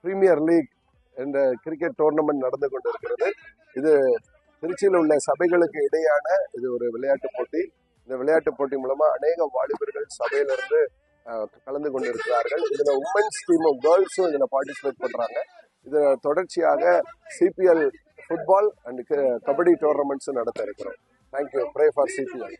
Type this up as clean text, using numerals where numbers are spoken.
Premier league என்ற cricket tournament நடந்து கொண்டிருக்கிறது. இது திருச்சியில் உள்ள சபைகளுக்கு இடையான இது ஒரு விளையாட்டு போட்டி. இந்த விளையாட்டு போட்டி மூலமா அநேக வாலிபர்கள் சபையிலிருந்து கலந்து கொண்டிருக்கிறார்கள். இதுல உமன்ஸ் டீமும் கேர்ள்ஸும் இதுல பார்ட்டிசிபேட் பண்றாங்க. இது தொடர்ச்சியாக CPL football and kabaddi tournaments நடத்த இருக்கிறோம். தேங்க்யூ. Pray for CPL.